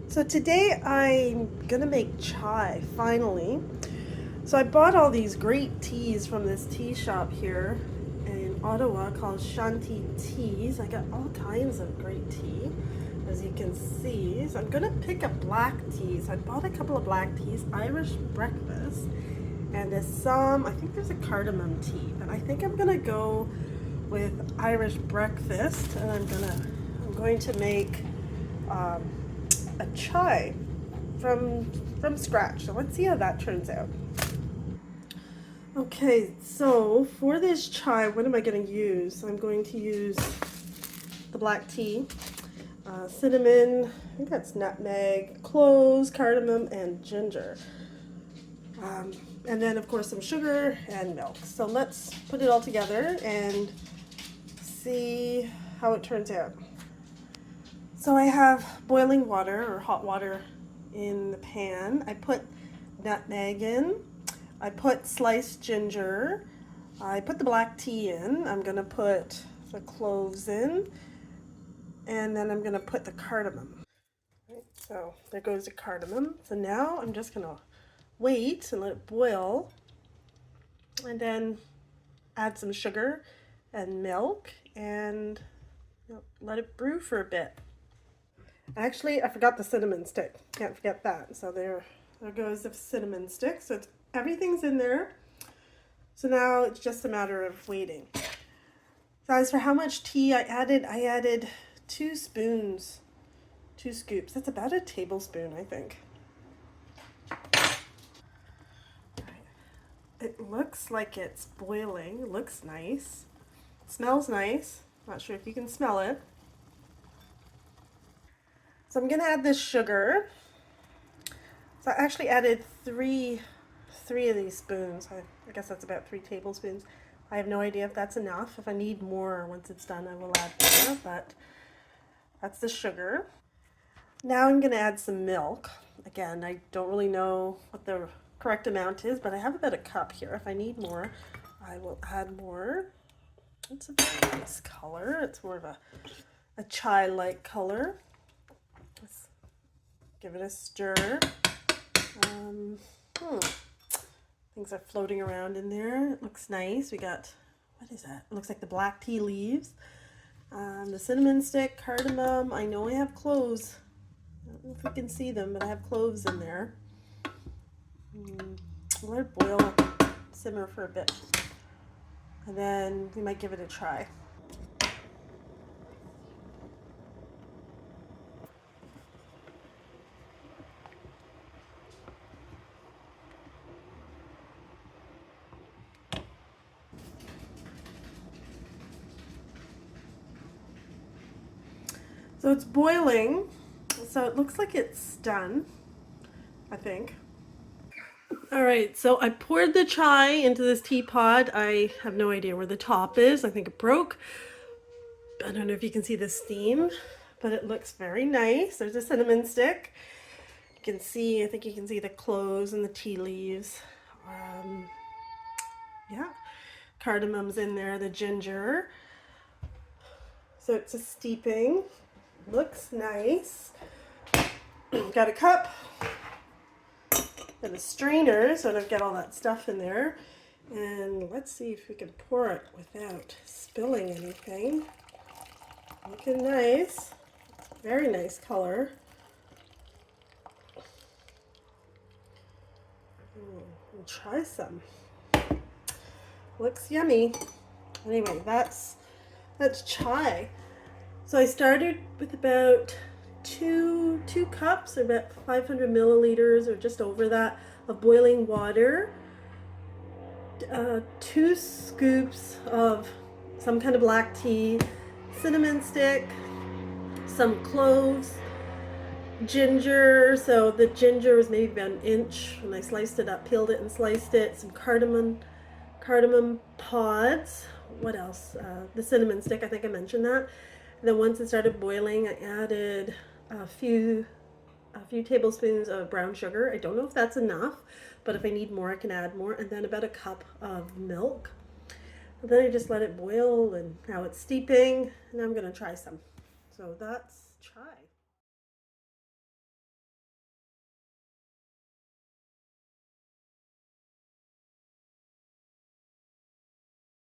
So today I'm gonna make chai, finally. So I bought all these great teas from this tea shop here in Ottawa called Shanti Teas. I got all kinds of great tea, as you can see. So I'm gonna pick a black tea. So I bought a couple of black teas, Irish breakfast, and I think there's a cardamom tea, but I think I'm gonna go with Irish breakfast, and I'm going to make um, a chai from scratch. So let's see how that turns out. Okay, so for this chai, what am I going to use? I'm going to use the black tea, cinnamon, I think that's nutmeg, cloves, cardamom, and ginger. Um, and then, of course, some sugar and milk. So let's put it all together and see how it turns out. So I have boiling water or hot water in the pan. I put nutmeg in. I put sliced ginger. I put the black tea in. I'm going to put the cloves in. And then I'm going to put the cardamom. Right, so there goes the cardamom. So now I'm just going to wait and let it boil. And then add some sugar and milk and let it brew for a bit. Actually, I forgot the cinnamon stick. Can't forget that. So there goes the cinnamon stick. So everything's in there. So now it's just a matter of waiting. So as for how much tea I added 2 spoons, 2 scoops. That's about a tablespoon, I think. It looks like it's boiling. It looks nice. It smells nice. Not sure if you can smell it. So I'm gonna add this sugar. So I actually added three of these spoons. I guess that's about 3 tablespoons. I have no idea if that's enough. If I need more once it's done, I will add more, but that's the sugar. Now I'm gonna add some milk. Again, I don't really know what the correct amount is, but I have about a cup here. If I need more, I will add more. It's a very nice color. It's more of a chai-like color. Let's give it a stir. Things are floating around in there. It looks nice. We got, what is that? It looks like the black tea leaves. The cinnamon stick, cardamom. I know I have cloves. I don't know if you can see them, but I have cloves in there. Let it boil, simmer for a bit. And then we might give it a try. So it's boiling, so it looks like it's done, I think. All right, so I poured the chai into this teapot. I have no idea where the top is. I think it broke. I don't know if you can see the steam, but it looks very nice. There's a cinnamon stick. You can see, I think you can see the cloves and the tea leaves. Yeah, cardamom's in there, the ginger. So it's a steeping. Looks nice. Got a cup and a strainer so I don't get all that stuff in there. And let's see if we can pour it without spilling anything. Looking nice. Very nice color. We'll try some. Looks yummy. Anyway, that's chai. So I started with about two cups, or about 500 milliliters, or just over that, of boiling water. 2 scoops of some kind of black tea, cinnamon stick, some cloves, ginger. So the ginger was maybe about 1 inch, and I sliced it up, peeled it and sliced it. Some cardamom pods. What else? The cinnamon stick, I think I mentioned that. And then once it started boiling, I added a few tablespoons of brown sugar. I don't know if that's enough, but if I need more, I can add more. And then about a cup of milk. And then I just let it boil, and now it's steeping. And I'm gonna try some. So that's chai.